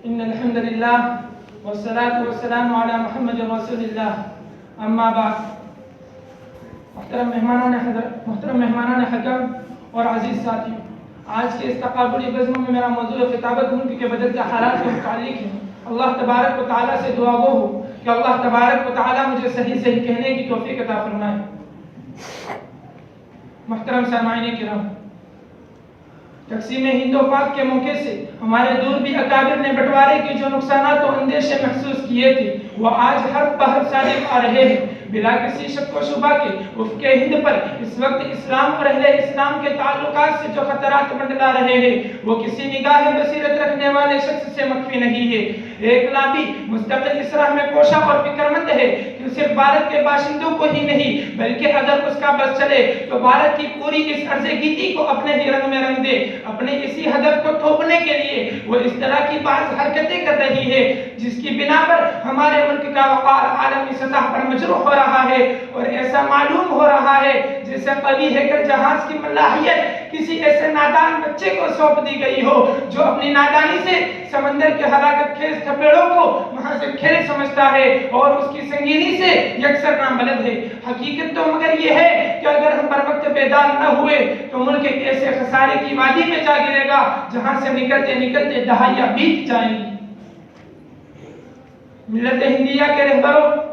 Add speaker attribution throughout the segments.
Speaker 1: ان الحمد للہ والصلاة والسلام علی محمد رسول اللہ اما بعد. محترم مہمانان حکم اور عزیز ساتھیوں، آج کے اس تقابلی بزم میں میرا موضوع خطابت ملک کے بدلتے حالات سے متعلق ہے. اللہ تبارک و تعالیٰ سے دعا گو ہو کہ اللہ تبارک و تعالیٰ مجھے صحیح کہنے کی توفیق عطا فرمائے. محترم سامعین کرام، تقسیم ہند و پاک کے موقع سے ہمارے دور بھی اکابر نے بٹوارے کے جو نقصانات و اندیشے محسوس کیے تھے وہ آج ہر پہر صادق آ رہے ہیں. بلا کسی شک و شبہ کے افق ہند پر اس وقت اسلام اور اہل اسلام کے تعلقات سے جو خطرات منڈلا رہے ہیں وہ کسی نگاہ بصیرت رکھنے والے شخص سے مخفی نہیں ہے. ایک لابی مستقل اس راہ میں کوشاں اور فکرمند ہے کہ صرف بھارت کے باشندوں کو ہی نہیں بلکہ اگر اس کا بس چلے تو بھارت کی پوری اس عرض گیتی کو اپنے ہی رنگ میں رنگ دے. اپنے اسی ہدف کو تھوپنے کے لیے وہ اس طرح کی بعض حرکتیں کر رہی ہے جس کی بنا پر ہمارے ملک کا وقار عالمی سطح پر مجروح ہو رہا ہے اور ایسا معلوم ہو رہا ہے جیسے قوی ہے کہ جہاز کی ملاحیت کسی ایسے نادان بچے کو سونپ دی گئی ہو جو اپنی نادانی سے سمندر کے ہلاکت خیز تھپیڑوں کو وہاں سے کھیل سمجھتا ہے اور اس کی سنگینی سے یکسر نابلد ہے. حقیقت تو مگر یہ ہے کہ اگر ہم بر وقت بیدار نہ ہوئے تو ملک ایک ایسے خسارے کی وادی میں جا گرے گا جہاں سے نکلتے نکلتے دہائیاں بیت جائیں گی. ملت ہندیہ کے رہبروں،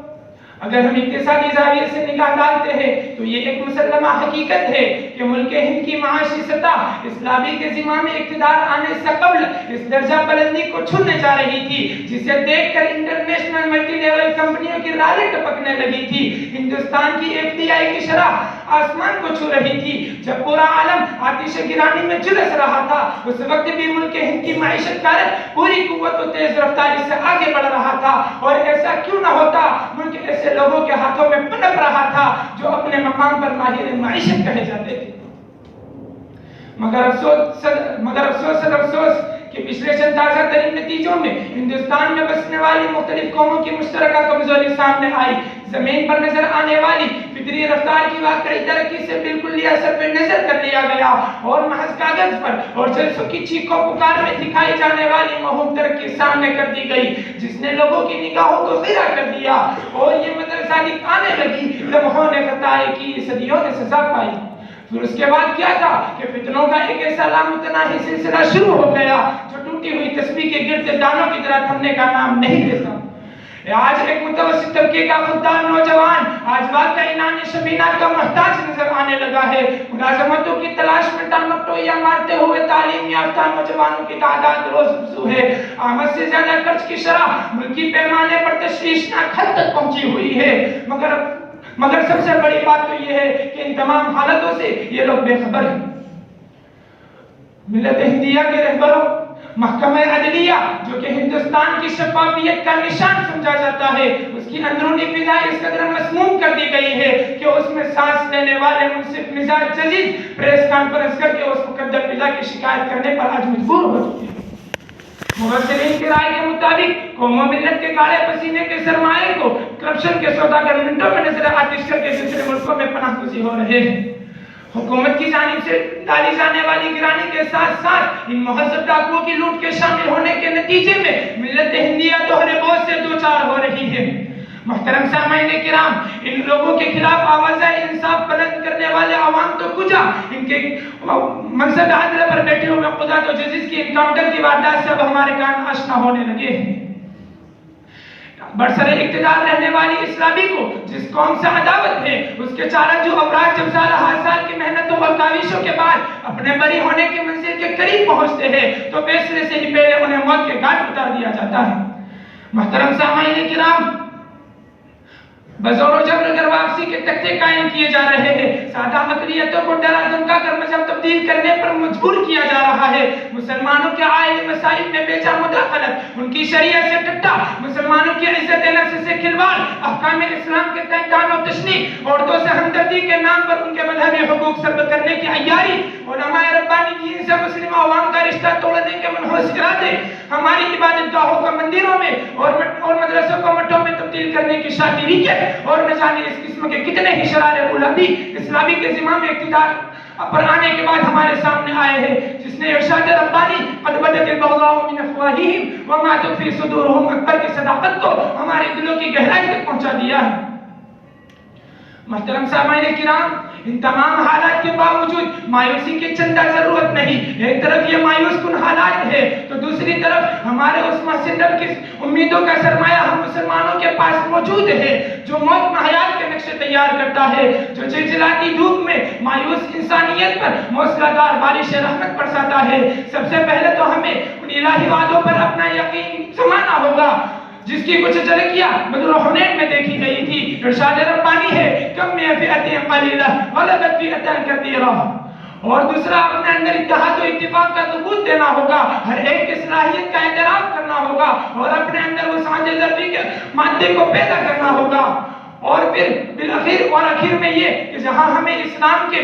Speaker 1: اگر ہم اقتصادی زاویے سے نگاہ ڈالتے ہیں تو یہ ایک مسلمہ حقیقت ہے کہ ملک ہند کی معاشی سطح اسلامی کے زمام اقتدار آنے سے قبل اس درجہ بلندی کو چھونے جا رہی تھی جسے دیکھ کر انٹرنیشنل ملٹی لیول کمپنیوں کی رالیں ٹپکنے لگی تھی. ہندوستان کی FDI کی شرح آسمان کو چھو رہی تھی. جب پورا عالم آتش گرانی میں جلس رہا تھا اس وقت بھی ملک ہند کی معیشت کارت پوری قوت و تیز رفتاری سے آگے بڑھ رہا تھا. اور ایسا کیوں نہ ہوتا، ملک ایسے لوگوں کے ہاتھوں میں پنپ رہا تھا جو اپنے مقام پر ماہر معیشت کہے جاتے تھے. مگر افسوس کہ پچھلے چند تازہ ترین نتیجوں میں ہندوستان میں بسنے والی مختلف قوموں کی مشترکہ کمزوری سامنے آئی. زمین پر نظر آنے والی فطری رفتار کی واقعی ترقی سے بالکل اثر پہ نظر کر لیا گیا اور محض کاغذ پر اور جلسوں کی چیخوں پکار میں دکھائی جانے والی مہم ترقی سامنے کر دی گئی جس نے لوگوں کی نگاہوں کو خیرہ کر دیا اور یہ مدرسہ آنے لگی. لمحوں نے خطائے کی، صدیوں نے سزا پائی. پھر اس کے بعد کیا تھا کہ فتنوں کا ایک ایسا لامتناہی سلسلہ شروع ہو گیا جو ٹوٹی ہوئی تسبیح کے گرد دانوں کی طرح تھمنے کا نام نہیں لیتا. آج ایک متوسط طبقے کا خوددار نوجوان آج واقع انعام شبینہ کا محتاج نظر آنے لگا ہے. ملازمتوں کی تلاش میں ٹانوٹویاں مارتے ہوئے تعلیم یافتہ نوجوانوں کی تعداد روز افزوں ہے. آمد سے زیادہ خرچ کی شرح ملکی پیمانے پر تشویشناک حد تک پہنچی ہوئی ہے. مگر سب سے بڑی بات تو یہ ہے کہ ان تمام حالتوں سے یہ لوگ بے خبر ہیں. ملت ہندیہ کے رہبروں، محکمہ عدلیہ جو کہ ہندوستان کی شفافیت کا نشان سمجھا جاتا ہے اس کی اندرونی فضا اس قدر مسموم کر دی گئی ہے کہ اس میں سانس لینے والے منصف مزاج جزیز پریس کانفرنس کر کے اس مقدر فضا کی شکایت کرنے پر آج مجبور ہو چکے ہیں. مبصرین کی رائے کے مطابق قوم و ملت کے کالے پسینے کے سرمایے کو کرپشن کے سوداگر منٹوں میں نظر آتش کر کے دوسرے ملکوں میں پناہ گزین ہو رہے ہیں. حکومت کی جانب سے ڈالی جانے والی گرانی کے ساتھ ساتھ ان مہذب ڈاکوؤں کی لوٹ کے شامل ہونے کے نتیجے میں ملت ہندیہ دوہرے بوجھ سے دوچار ہو رہی ہے. محترم سامعین کرام، ان لوگوں کے خلاف آواز انصاف بلند کرنے والے عوام تو کجا، ان کے منصب عدل پر بیٹھے ہوئے قضات و ججز کی انکاؤنٹر کی واردات سے اب ہمارے کان آشنا ہونے لگے ہیں. برسر اقتدار رہنے والی اسلامی کو جس قوم سے عداوت ہے اس کے چارج افراد جب سال سال کی محنتوں اور کاوشوں کے بعد اپنے بری ہونے کی منزل کے قریب پہنچتے ہیں تو فیصلے سے ہی پہلے انہیں موت کے گھاٹ اتار دیا جاتا ہے. محترم سامعین کرام، بزور و جبر اگر واپسی کے تختے قائم کیے جا رہے ہیں، سادہ اقلیتوں کو ڈرا دھمکا کر مذہب تبدیل کرنے پر مجبور کیا جا رہا ہے، مسلمانوں کے عائلی مسائل میں بے جا مداخلت، ان کی شریعت سے ٹٹا، مسلمانوں کی عزت نفس سے کھلواڑ، احکام اسلام کے تحقان و تشنیع، عورتوں سے ہمدردی کے نام پر ان کے مذہبی حقوق سلب کرنے کی عیاری، علماء ربانی دین سے مسلم عوام کا رشتہ توڑنے کے منحوس ارادے، ہماری عبادت گاہوں کو مندروں میں اور مدرسوں کو مٹھوں میں تبدیل کرنے کی شاطریت اور نہ جانے اس قسم کے کتنے ہی شرارے غلامی اسلامی کے زمام اقتدار پر آنے کے بعد ہمارے سامنے آئے ہیں، جس نے ارشاد ربانی قد بدت البغضاء من افواہہم افواہہم وما تخفی صدورہم اکبر کی صداقت کو ہمارے دلوں کی گہرائی تک پہنچا دیا ہے۔ محترم سامعین کرام، ان تمام حالات کے باوجود مایوسی کی چندہ ضرورت نہیں۔ ایک طرف یہ مایوس کن حالات ہے تو دوسری طرف ہمارے اس محسن رب کی امیدوں کا سرمایہ ہم مسلمانوں کے پاس موجود ہے، جو موت میں حیات کے نقشے تیار کرتا ہے، جو چلچلاتی دھوپ میں مایوس انسانیت پر موسلادھار بارش رحمت برساتا ہے۔ سب سے پہلے تو ہمیں ان الہی وعدوں پر اپنا یقین سمانا ہوگا، جس کی کچھ جھلکیاں بدر حنین میں دیکھی گئی تھی۔ ارشاد ربانی ہے کم من فئۃ قلیلہ غلبت فئۃ کثیرہ۔ اور دوسرا اپنے اندر اتحاد و اتفاق کا ثبوت دینا ہوگا، ہر ایک کی صلاحیت کا اعتراف کرنا ہوگا اور اپنے اندر وہ سانجھ ضربی کے مادے کو پیدا کرنا ہوگا۔ اور پھر بالآخر اور آخر میں یہ کہ جہاں ہمیں اسلام کے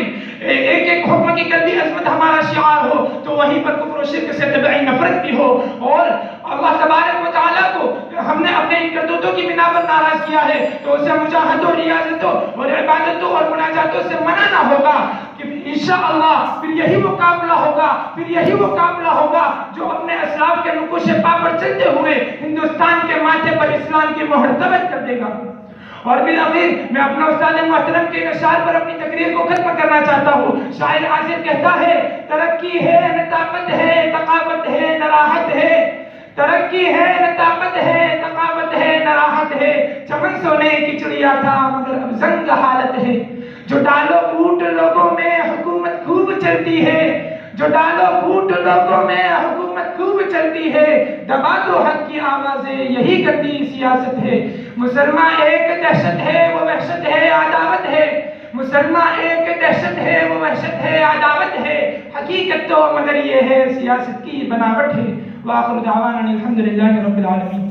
Speaker 1: ایک ایک حکم کی قلبی عظمت ہمارا شعار ہو تو وہیں پر کفر و شرک سے طبعی نفرت بھی ہو، اور اللہ تبارک و تعالیٰ کو ہم نے اپنے ان کرتوتوں کی بنا پر ناراض کیا ہے تو اسے مجاہدوں، ریاضتوں اور عبادتوں اور مناجاتوں سے منانا ہوگا کہ انشاءاللہ پھر یہی وہ قافلہ ہوگا، پھر یہی وہ قافلہ ہوگا جو اپنے اسلاف کے نقوش پا پر چلتے ہوئے ہندوستان کے ماتھے پر اسلام کی مہر ثبت کر دے گا۔ اور بالآخر میں اپنا استاد محترم کے اشعار پر اپنی تقریر کو ختم کرنا چاہتا ہوں۔ شاعر عاصر کہتا ہے ترقی ہے نہ طاقت ہے، ثقافت ہے نہ راحت ہے، ترقی ہے نہ طاقت ہے، ثقافت ہے نہ راحت ہے، چمن سونے کی چڑیا تھا مگر اب زنگ حالت ہے۔ جو ڈالو پھوٹ لوگوں میں حکومت خوب چلتی ہے، جو ڈالو پھوٹ لوگوں میں حکومت خوب چلتی ہے، دبا دو حق کی آوازیں یہی گندی سیاست ہے۔ مسلمان ایک دہشت ہے وہ وحشت ہے عداوت ہے، مسلمان ایک دہشت ہے وہ وحشت ہے عداوت ہے، حقیقت تو مگر یہ ہے سیاست کی بناوٹ ہے۔ وآخر دعوانا الحمدللہ رب العالمین۔